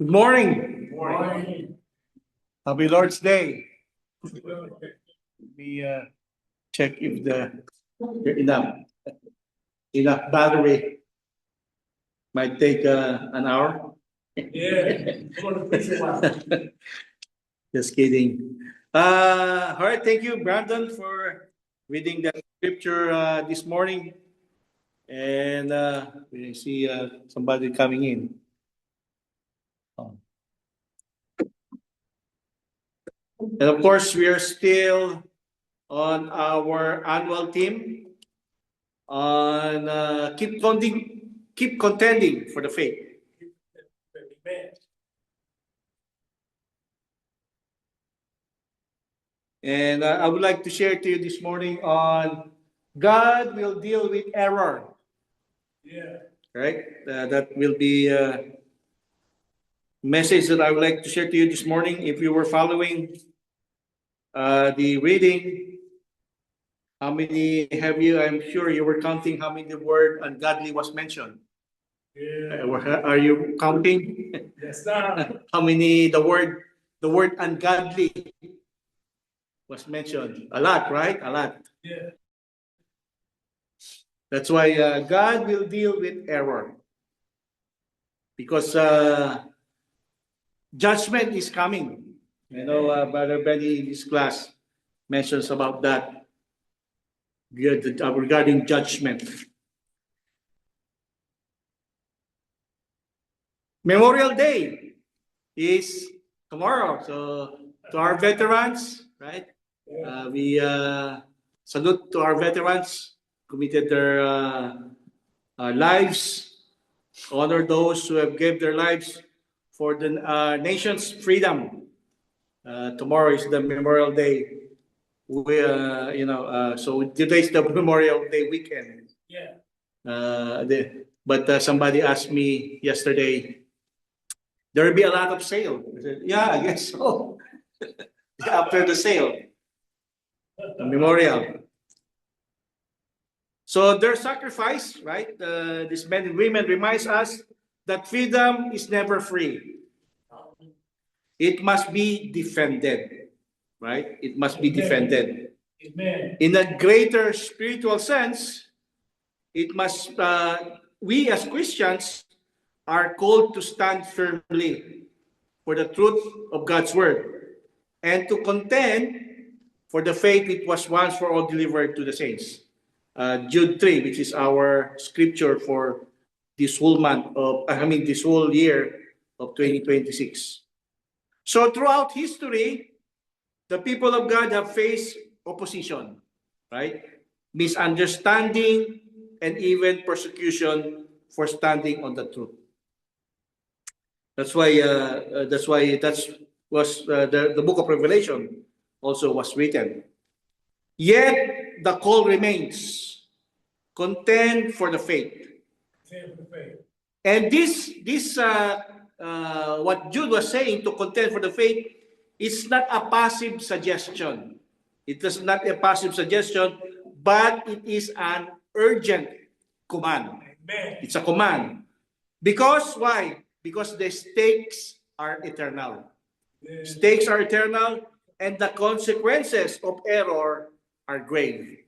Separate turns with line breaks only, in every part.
Good morning.
Morning.
Happy Lord's Day. We check if there enough battery. Might take an hour.
Yeah.
Just kidding. All right, thank you, Brandon, for reading the scripture this morning. And we see somebody coming in. And of course, we are still on our annual theme on keep contending for the faith. And I would like to share to you this morning on God will deal with error.
Yeah.
Right? That will be a message that I would like to share to you this morning. If you were following the reading, how many have you? I'm sure you were counting how many the word ungodly was mentioned.
Yeah.
Are you counting?
Yes, sir.
How many the word ungodly was mentioned? A lot, right? A lot.
Yeah.
That's why God will deal with error. Because judgment is coming. You know, Brother Benny in this class mentions about that regarding judgment. Memorial Day is tomorrow. So to our veterans, right? We salute to our veterans, committed their lives, honor those who have gave their lives for the nation's freedom. Tomorrow is the Memorial Day. We, so today's the Memorial Day weekend.
Yeah.
But somebody asked me yesterday, there will be a lot of sale. I said, yeah, I guess so. After the sale, the memorial. So their sacrifice, right? These men and women reminds us that freedom is never free. It must be defended, right? It must be defended.
Amen.
In a greater spiritual sense, it must. We as Christians are called to stand firmly for the truth of God's word and to contend for the faith it was once for all delivered to the saints. Jude 3, which is our scripture for this whole this whole year of 2026. So throughout history, the people of God have faced opposition, right? Misunderstanding and even persecution for standing on the truth. That's why the book of Revelation also was written. Yet the call remains: contend for the faith. And this what Jude was saying, to contend for the faith, is not a passive suggestion. It is not a passive suggestion, but it is an urgent command.
Amen.
It's a command. Because why? Because the stakes are eternal.
Yeah.
Stakes are eternal, and the consequences of error are grave.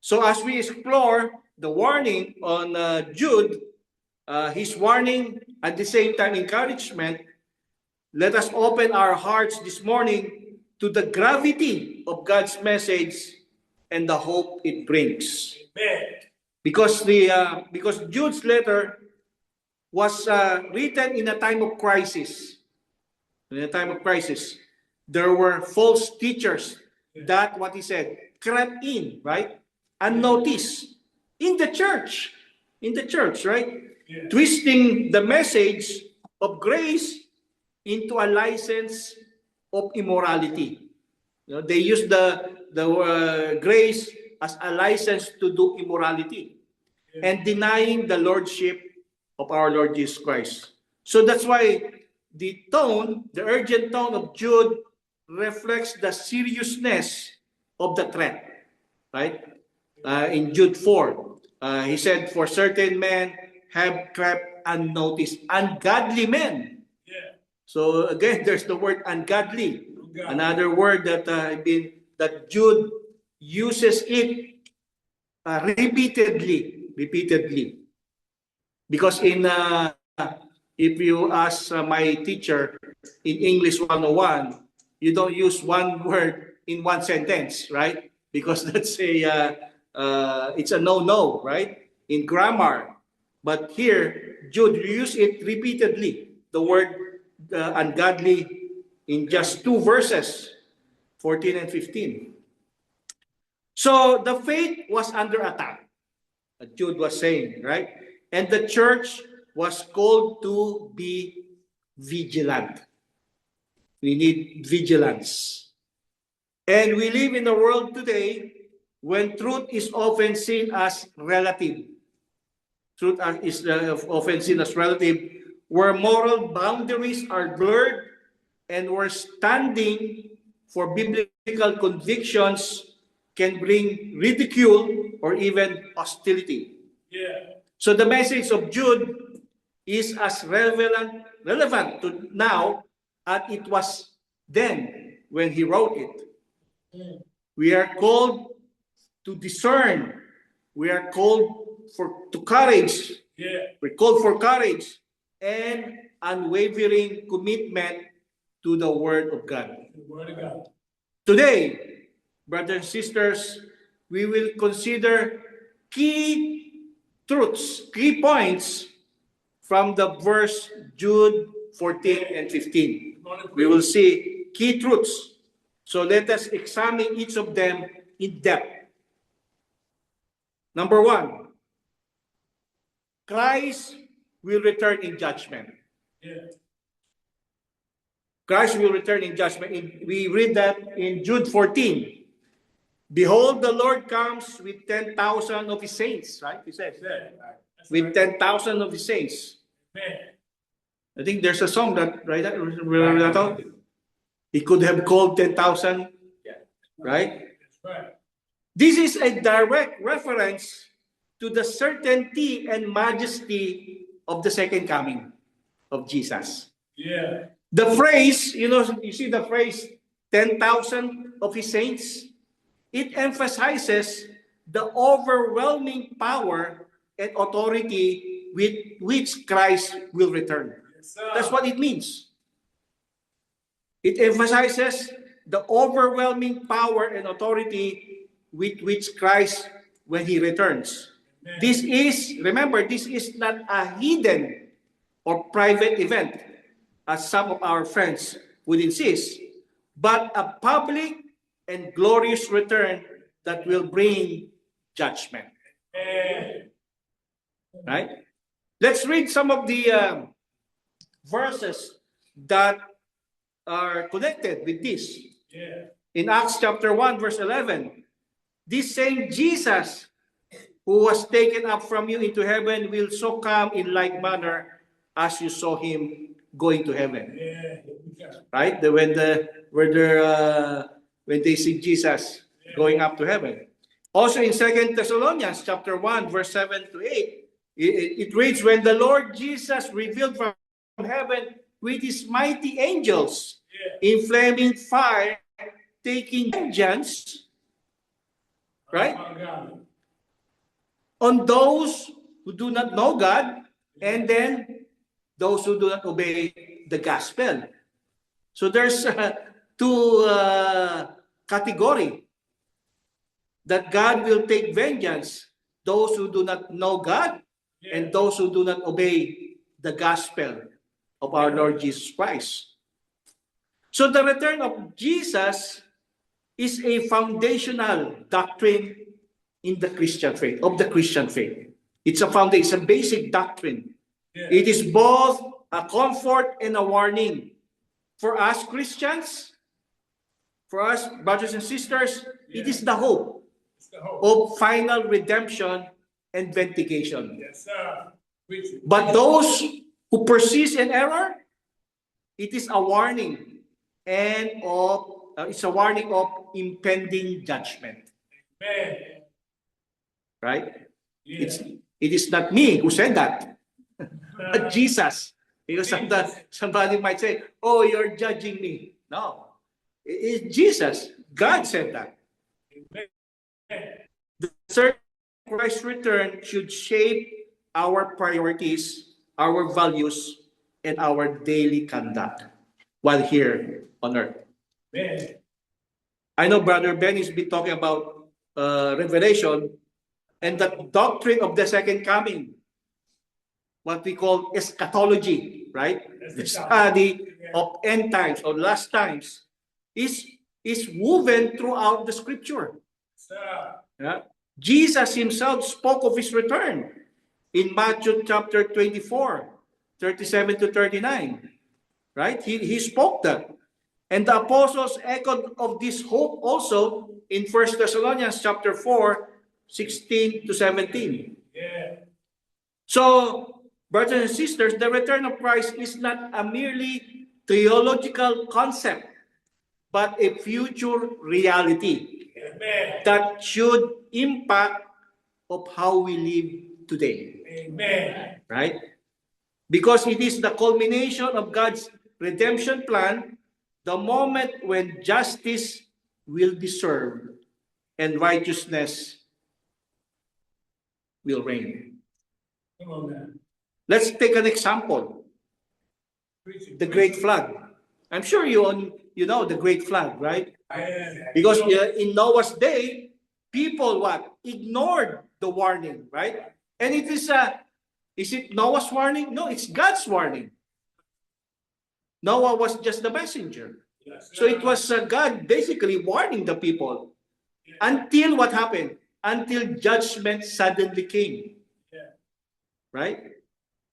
So as we explore the warning on Jude, his warning at the same time encouragement, let us open our hearts this morning to the gravity of God's message and the hope it brings.
Amen.
Because Jude's letter was written in a time of crisis. In a time of crisis, there were false teachers that, what he said, crept in, right? Unnoticed in the church, right?
Yeah.
Twisting the message of grace into a license of immorality. You know, they use the grace as a license to do immorality and denying the lordship of our Lord Jesus Christ. So that's why the urgent tone of Jude reflects the seriousness of the threat, right? In Jude 4, he said, for certain men have crept unnoticed, ungodly men So again, there's the word ungodly.
God.
Another word that that Jude uses it repeatedly. Because if you ask my teacher in English 101, you don't use one word in one sentence, right? Because that's it's a no-no, right? In grammar. But here, Jude use it repeatedly, the word ungodly, in just 2 verses, 14 and 15. So the faith was under attack, Jude was saying, right? And the church was called to be vigilant. We need vigilance. And we live in a world today when truth is often seen as relative. Truth is often seen as relative, where moral boundaries are blurred and where standing for biblical convictions can bring ridicule or even hostility.
Yeah.
So the message of Jude is as relevant to now as it was then when he wrote it. We are called to discern. We are called to courage.
Yeah.
We're called for courage and unwavering commitment to the Word of God.
The word of God.
Today, brothers and sisters, we will consider key truths, key points from the verse Jude 14 and 15. We will see key truths. So let us examine each of them in depth. Number 1, Christ will return in judgment.
Yeah.
Christ will return in judgment. We read that in Jude 14. Behold, the Lord comes with 10,000 of his saints, right? He says, with 10,000 of his saints.
Amen.
I think there's a song that, right? He could have called 10,000, right?
That's right.
This is a direct reference to the certainty and majesty of the second coming of Jesus.
Yeah.
The phrase, you see the phrase 10,000 of his saints? It emphasizes the overwhelming power and authority with which Christ will return.
Yes, sir.
That's what it means. It emphasizes the overwhelming power and authority with which Christ when he returns.
Amen.
This is, remember, this is not a hidden or private event, as some of our friends would insist, but a public and glorious return that will bring judgment.
Amen.
Right? Let's read some of the verses that are connected with this.
Yeah.
In Acts chapter 1, verse 11, this same Jesus who was taken up from you into heaven will so come in like manner as you saw him going to heaven.
Yeah.
Right? When they see Jesus going up to heaven. Also in 2 Thessalonians chapter 1, verse 7 to 8, it reads, when the Lord Jesus revealed from heaven with his mighty angels in flaming fire, taking vengeance, right,
Oh, God.
on those who do not know God, and then those who do not obey the gospel. So there's two category that God will take vengeance, those who do not know God and those who do not obey the gospel of our Lord Jesus Christ. So the return of Jesus is a foundational doctrine in the Christian faith, of the Christian faith. It's a foundation, a basic doctrine. It is both a comfort and a warning. For us Christians, for us brothers and sisters, it is the hope of final redemption and vindication.
Yes, sir.
But those who persist in error, it is a warning it's a warning of impending judgment.
Amen.
Right?
Yeah.
It is not me who said that, but Jesus. Because somebody might say, oh, you're judging me. No. It's Jesus. God said that.
Amen.
The search for Christ's return should shape our priorities, our values, and our daily conduct while here on earth.
Amen.
I know Brother Ben has been talking about Revelation and the doctrine of the second coming, what we call eschatology, right? The study of end times or last times is woven throughout the scripture.
Sir.
Yeah? Jesus himself spoke of his return in Matthew chapter 24, 37 to 39. Right? He spoke that. And the apostles echoed of this hope also in 1 Thessalonians chapter 4, 16 to 17.
Yeah.
So, brothers and sisters, the return of Christ is not a merely theological concept, but a future reality
Amen.
that should impact of how we live today.
Amen.
Right? Because it is the culmination of God's redemption plan, the moment when justice will be served and righteousness will reign.
Come on, man.
Let's take an example.
Preach it.
The Great Flood. I'm sure you know the Great Flood, right?
Amen.
Because in Noah's day, people what? Ignored the warning, right? And it is it Noah's warning? No, it's God's warning. Noah was just the messenger.
Yes,
So it was God basically warning the people until what happened? Until judgment suddenly came.
Yeah.
Right?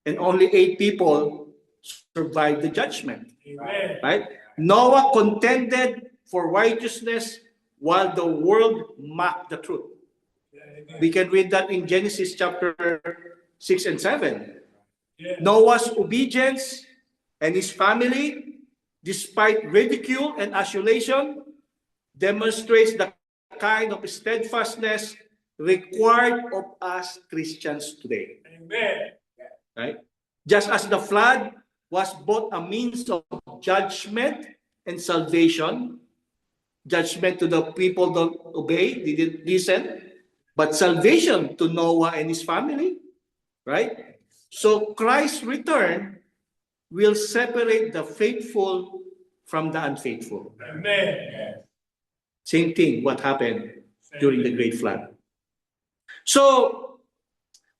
And only 8 people survived the judgment.
Amen.
Right? Noah contended for righteousness while the world mocked the truth.
Yeah, amen.
We can read that in Genesis chapter 6 and 7.
Yeah.
Noah's obedience and his family, despite ridicule and isolation, demonstrates the kind of steadfastness required of us Christians today.
Amen.
Right? Just as the flood was both a means of judgment and salvation, judgment to the people don't obey, they didn't listen, but salvation to Noah and his family, right? So Christ's return will separate the faithful from the unfaithful.
Amen.
Same thing what happened during the Great Flood. So,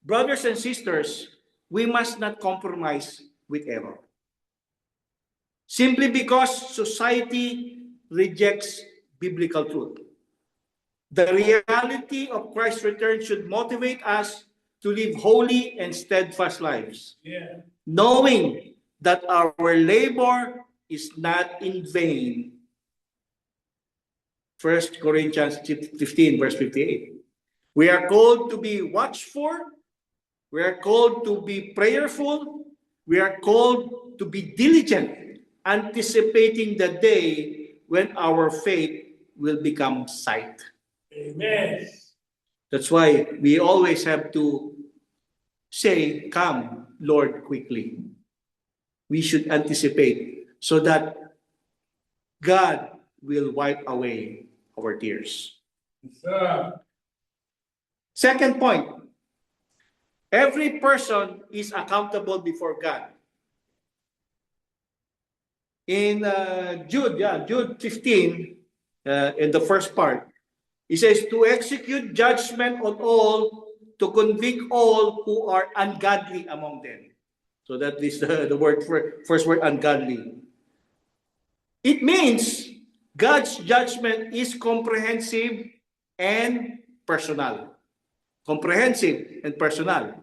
brothers and sisters, we must not compromise with error. Simply because society rejects biblical truth. The reality of Christ's return should motivate us to live holy and steadfast lives,
Yeah.
knowing that our labor is not in vain. 1 Corinthians 15, verse 58. We are called to be watchful. We are called to be prayerful. We are called to be diligent, anticipating the day when our faith will become sight.
Amen.
That's why we always have to say, "Come, Lord, quickly." We should anticipate so that God will wipe away our tears.
Sir.
Second point, every person is accountable before God. In Jude 15, in the first part, he says, to execute judgment on all, to convict all who are ungodly among them. So that is the word first word, ungodly. It means God's judgment is comprehensive and personal. Comprehensive and personal.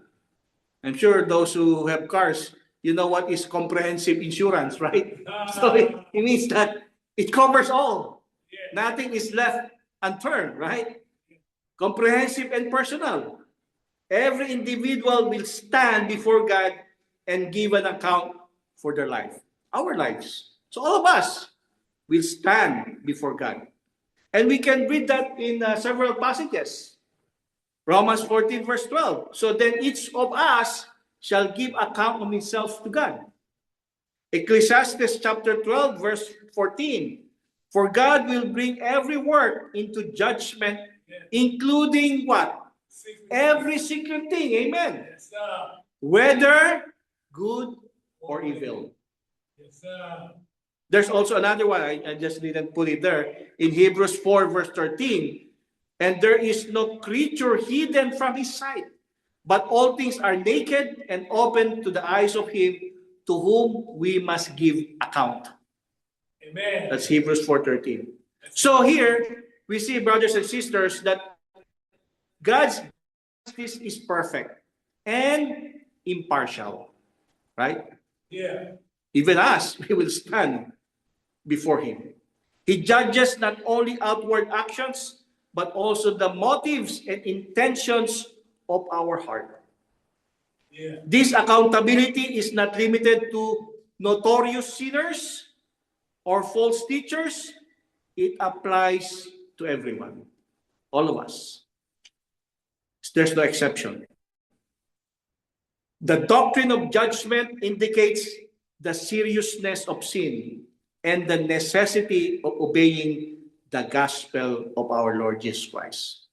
I'm sure those who have cars, you know what is comprehensive insurance, right? So it means that it covers all. Nothing is left unturned, right? Comprehensive and personal. Every individual will stand before God and give an account for their life, our lives. So all of us will stand before God. And we can read that in several passages. Romans 14, verse 12. So then each of us shall give account of himself to God. Ecclesiastes chapter 12, verse 14. For God will bring every work into judgment, including what? Every secret thing. Amen.
Yes, sir.
Whether good or evil.
Yes, sir.
There's also another one. I just didn't put it there. In Hebrews 4, verse 13. And there is no creature hidden from his sight, but all things are naked and open to the eyes of him to whom we must give account.
Amen.
That's Hebrews 4:13. So here we see, brothers and sisters, that God's justice is perfect and impartial, right?
Yeah.
Even us, we will stand before him. He judges not only outward actions, but also the motives and intentions of our heart.
Yeah.
This accountability is not limited to notorious sinners or false teachers. It applies to everyone, all of us. There's no exception. The doctrine of judgment indicates the seriousness of sin and the necessity of obeying the gospel of our Lord Jesus Christ.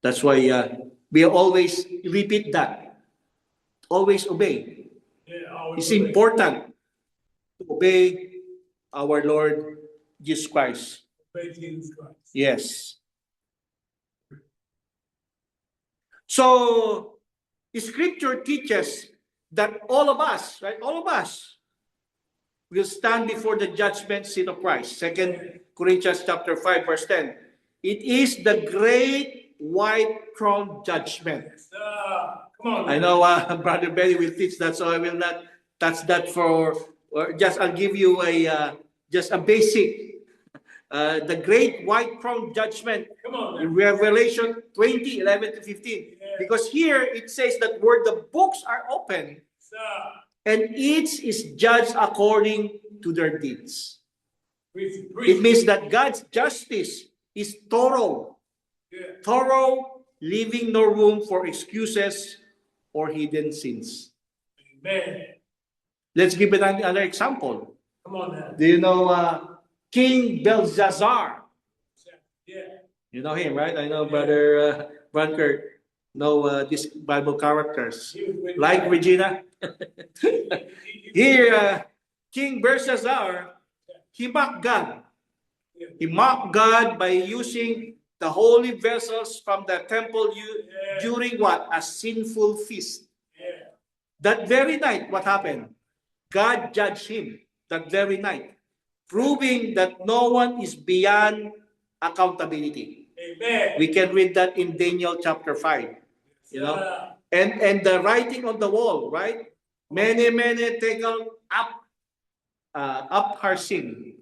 That's why we always repeat that. Always obey.
Yeah. Always
It's
obey.
important to obey our Lord Jesus Christ.
Obey Jesus Christ.
Yes. So, Scripture teaches that all of us, right? All of us will stand before the judgment seat of Christ. 2 Corinthians chapter 5, verse 10. It is the great white throne judgment.
Yes, sir. Come on.
I know Brother Benny will teach that, so I will not touch that for, or just I'll give you a just a basic. The great white throne judgment
Come on.
in Revelation 20, 11 to 15.
Yeah.
Because here it says that where the books are open,
Sir.
and each is judged according to their deeds.
Preach,
It
preach.
means that God's justice is thorough,
Yeah.
leaving no room for excuses or hidden sins.
Amen.
Let's give another example.
Come on now.
Do you know King Belshazzar?
Yeah.
You know him, right? I know Brother Brunkert know these Bible characters.
He was with
Like
God.
Regina.
He-
Here, King Belshazzar, he mocked God. He mocked God by using the holy vessels from the temple during what? A sinful feast.
Yeah.
That very night, what happened? God judged him that very night, proving that no one is beyond accountability.
Amen.
We can read that in Daniel chapter 5. You know? And the writing on the wall, right? Many taken up her sin.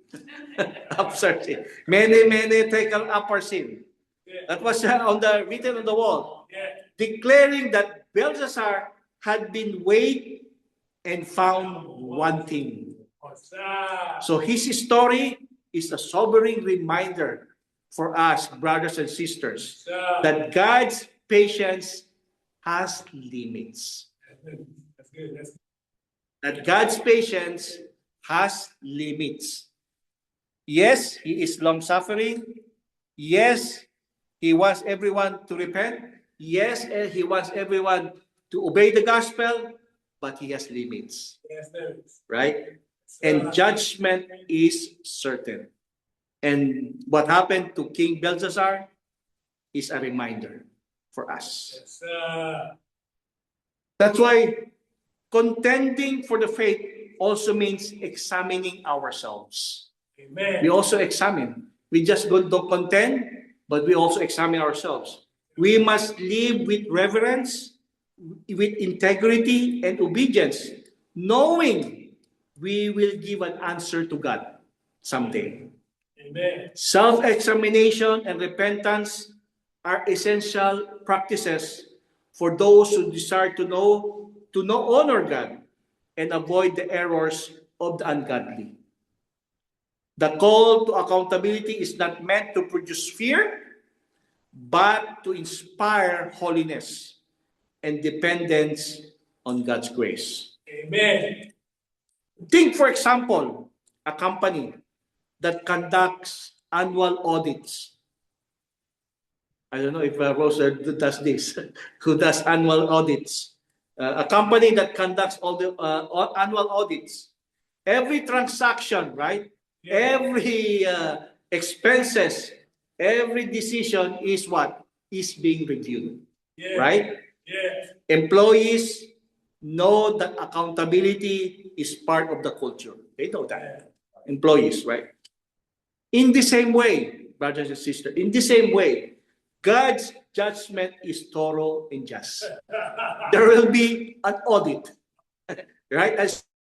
Up her sin. Many taken up her sin.
Yeah.
That was written on the wall,
Yeah.
declaring that Belshazzar had been weighed and found wanting.
Oh, sir.
So his story is a sobering reminder for us, brothers and sisters,
Sir.
that God's patience has limits.
That's good. That's good. That's
That God's patience has limits. Yes, he is long-suffering. Yes, he wants everyone to repent. Yes, he wants everyone to obey the gospel, but he has limits,
yes, there is.
right?
Sir.
And judgment is certain. And what happened to King Belshazzar is a reminder for us.
Yes, sir.
That's why contending for the faith also means examining ourselves.
Amen.
We also examine. We just don't contend, but we also examine ourselves. We must live with reverence, with integrity and obedience, knowing we will give an answer to God someday.
Amen.
Self-examination and repentance are essential practices for those who desire to honor God and avoid the errors of the ungodly. The call to accountability is not meant to produce fear, but to inspire holiness and dependence on God's grace.
Amen.
Think, for example, a company that conducts annual audits. I don't know if Rosa does this. Who does annual audits? A company that conducts all the annual audits. Every transaction, right?
Yeah.
Every expenses, every decision is what? Is being reviewed,
Yeah.
right?
Yeah.
Employees know that accountability is part of the culture. They know that. Employees, right? In the same way, brothers and sisters, in the same way, God's judgment is thorough and just. There will be an audit, right? A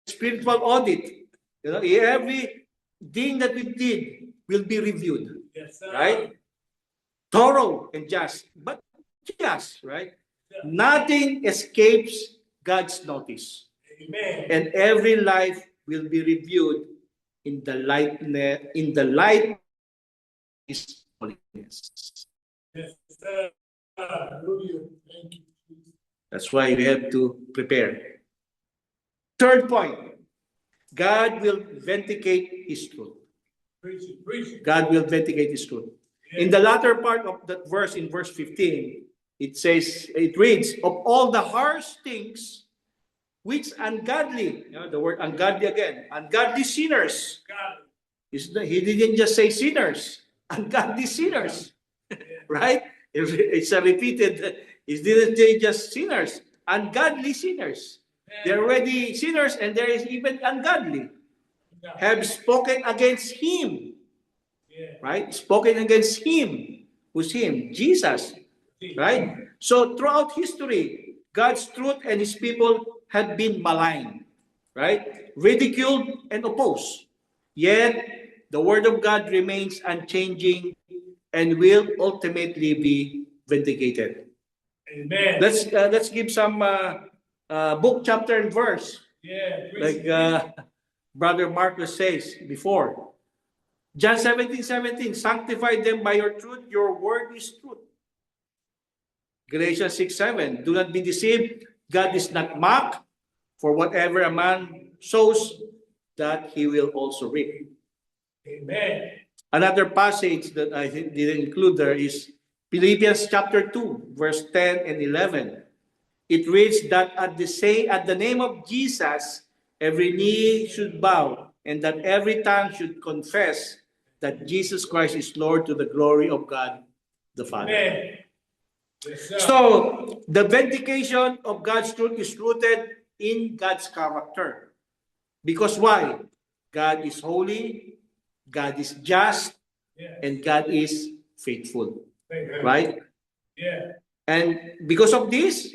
spiritual audit. You know, every thing that we did will be reviewed,
Yes, sir.
right? Thorough and just, but just, right? Nothing escapes God's notice.
Amen.
And every life will be reviewed in the light is holiness.
Yes, sir. Hallelujah. Thank you, Jesus.
That's why we have to prepare. Third point, God will vindicate His truth.
Preach it, preach it.
God will vindicate His truth. In the latter part of that verse, in verse 15, it says, it reads, of all the harsh things which ungodly, you know, the word ungodly again, ungodly sinners.
God.
He didn't just say sinners, ungodly sinners, right? It's a repeated, it didn't say just sinners, ungodly sinners. They're already sinners and there is even ungodly. Have spoken against Him, right? Spoken against Him. Who's Him? Jesus, right? So throughout history, God's truth and His people had been maligned, right? Ridiculed and opposed. Yet, the Word of God remains unchanging and will ultimately be vindicated.
Amen.
Let's give some book, chapter, and verse,
Yeah,
like Brother Marcus says before. John 17:17, sanctify them by your truth, your word is truth. Galatians 6:7, do not be deceived, God is not mocked, for whatever a man sows, that he will also reap.
Amen.
Another passage that I didn't include there is Philippians chapter 2, verse 10 and 11. It reads that at the name of Jesus, every knee should bow, and that every tongue should confess that Jesus Christ is Lord to the glory of God the Father.
Amen. Yes, sir.
So, the vindication of God's truth is rooted in God's character. Because why? God is holy, God is just,
Yeah.
and God is faithful.
Amen.
Right?
Yeah.
And because of this,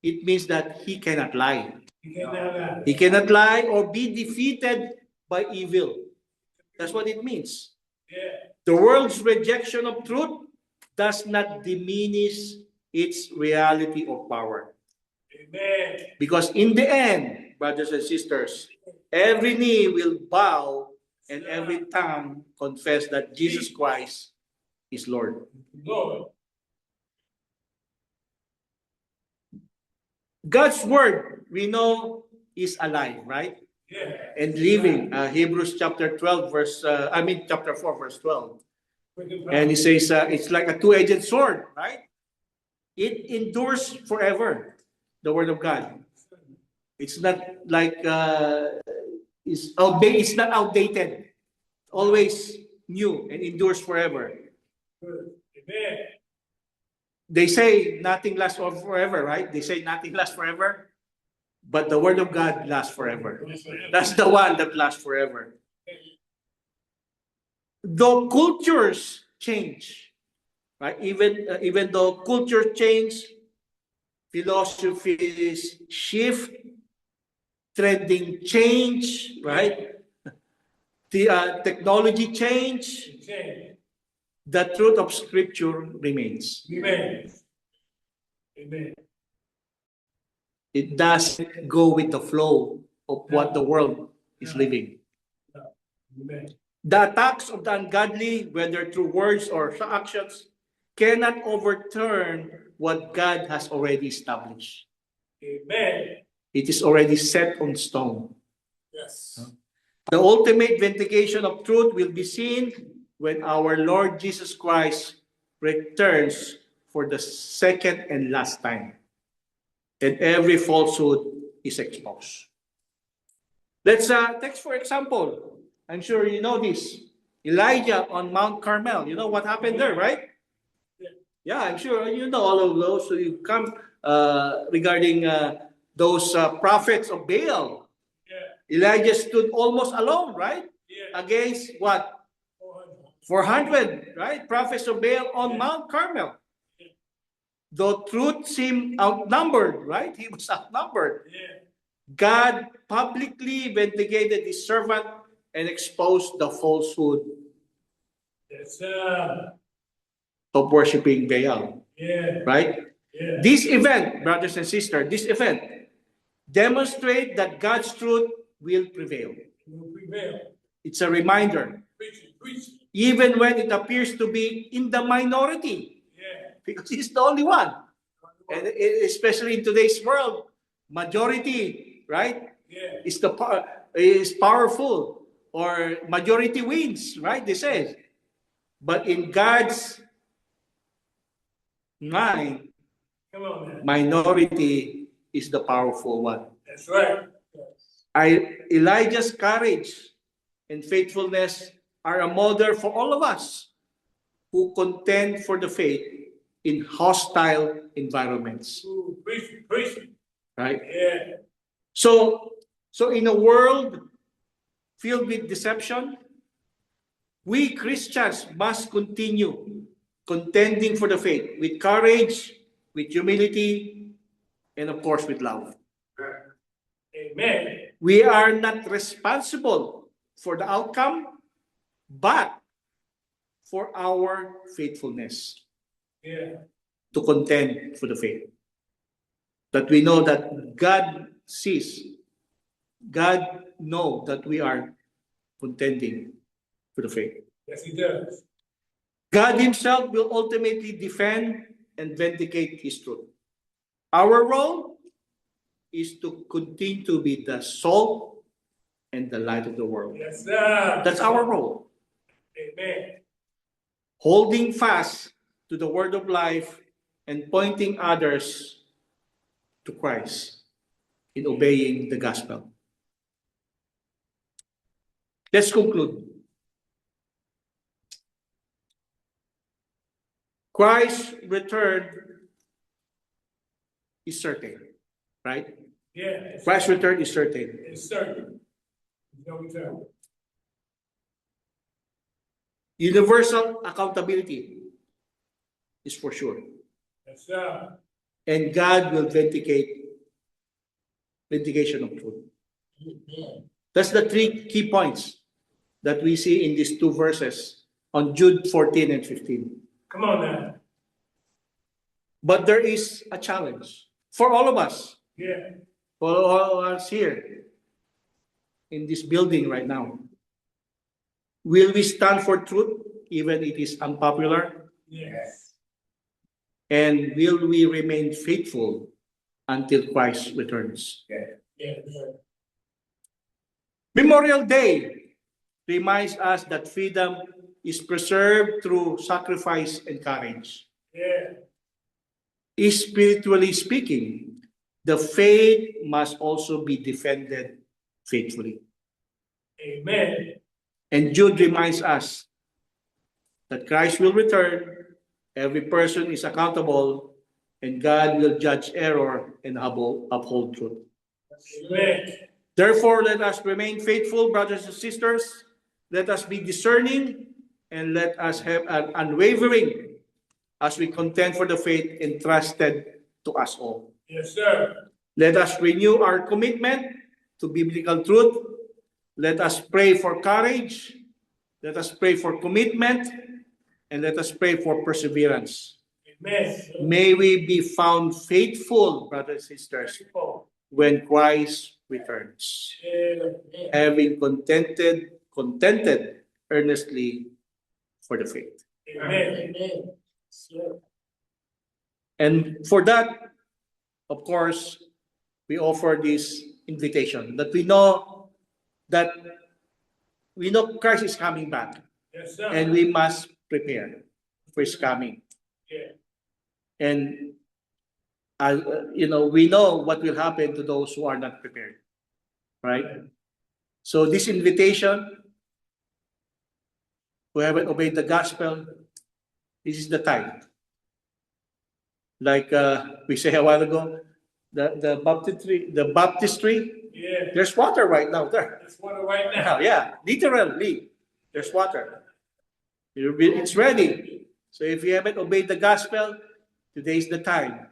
it means that He cannot lie.
You cannot lie.
He cannot lie or be defeated by evil. That's what it means.
Yeah.
The world's rejection of truth does not diminish its reality or power.
Amen.
Because in the end, brothers and sisters, every knee will bow and every tongue confess that Jesus Christ is Lord.
Lord.
God's word, we know, is alive, right?
Yeah.
And living. Hebrews chapter 12, chapter 4, verse 12. And he says it's like a two-edged sword, right? It endures forever, the word of God. It's not like it's not outdated. Always new and endures forever.
Amen.
They say nothing lasts forever, right? They say nothing lasts forever. But the word of God lasts forever. That's the one that lasts forever. Though cultures change, right? Even though culture change, philosophies shift, trending change, right? The technology change, the truth of Scripture remains.
Amen. Amen.
It doesn't go with the flow of what the world is living.
Amen.
The attacks of the ungodly, whether through words or actions, cannot overturn what God has already established.
Amen.
It is already set on stone.
Yes.
The ultimate vindication of truth will be seen when our Lord Jesus Christ returns for the second and last time, and every falsehood is exposed. Let's take for example. I'm sure you know this. Elijah on Mount Carmel. You know what happened there, right? Yeah, I'm sure you know all of those. So you come regarding those prophets of Baal.
Yeah.
Elijah stood almost alone, right?
Yeah.
Against what? 400, right? Prophets of Baal on Mount Carmel. Though truth seemed outnumbered, right? He was outnumbered.
Yeah.
God publicly vindicated his servant and exposed the falsehood
Yes.
of worshiping Baal,
Yeah.
right?
Yeah.
This event, brothers and sisters, this event demonstrate that God's truth will prevail.
Will prevail.
It's a reminder,
Preach it. Preach it.
even when it appears to be in the minority,
Yeah.
because he's the only one. And especially in today's world, majority, right,
Yeah.
is powerful, or majority wins, right? They say. But in God's mind,
Come on, man.
minority is the powerful one.
That's right. Yes.
Elijah's courage and faithfulness are a model for all of us who contend for the faith in hostile environments,
Ooh, preach it. Preach it.
right?
Yeah.
So in a world filled with deception, we Christians must continue contending for the faith with courage, with humility, and of course with love.
Amen.
We are not responsible for the outcome, but for our faithfulness
Yeah.
to contend for the faith. That we know that God sees, God knows that we are contending for the faith.
Yes, he does.
God himself will ultimately defend and vindicate his truth. Our role is to continue to be the salt and the light of the world.
Yes, sir.
That's our role.
Amen.
Holding fast to the word of life and pointing others to Christ in obeying the gospel. Let's conclude. Christ's return is certain, right?
Yeah.
Christ's return is certain.
It's certain. No return.
Universal accountability is for sure.
Yes, sir.
And God will vindication of truth.
Amen.
That's the three key points that we see in these two verses on Jude 14 and 15.
Come on now.
But there is a challenge for all of us,
Yeah.
for all of us here in this building right now. Will we stand for truth even it is unpopular?
Yes.
And will we remain faithful until Christ returns?
Yeah. Yeah.
Memorial Day reminds us that freedom is preserved through sacrifice and courage.
Yeah.
Spiritually speaking, the faith must also be defended faithfully.
Amen.
And Jude reminds us that Christ will return, every person is accountable, and God will judge error and uphold truth.
Amen.
Therefore, let us remain faithful, brothers and sisters. Let us be discerning, and let us have an unwavering as we contend for the faith entrusted to us all.
Yes, sir.
Let us renew our commitment to biblical truth. Let us pray for courage. Let us pray for commitment. And let us pray for perseverance.
Amen.
May we be found faithful, brothers and sisters, when Christ returns,
Yeah.
having contented earnestly for the faith.
Amen. Amen. Sir.
And for that, of course, we offer this invitation that we know that we know Christ is coming back,
Yes, sir.
and we must prepare for His coming.
Yeah.
And we know what will happen to those who are not prepared, right? So this invitation, who haven't obeyed the gospel, this is the time. Like we say a while ago, the baptistry,
Yeah.
there's water right now there.
That's what right now.
Yeah, literally, there's water. It's ready. So if you haven't obeyed the gospel, today is the time.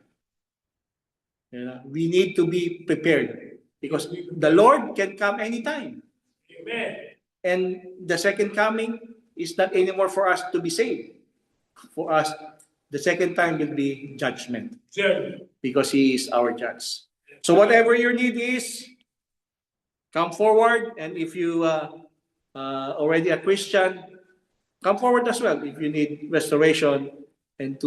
We need to be prepared because the Lord can come anytime.
Amen.
And the second coming is not anymore for us to be saved. For us, the second time will be judgment
Judge.
because He is our judge. So whatever your need is, come forward. And if you already a Christian, come forward as well if you need restoration and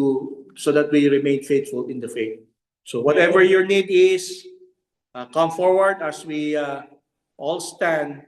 so that we remain faithful in the faith. So whatever your need is, come forward as we all stand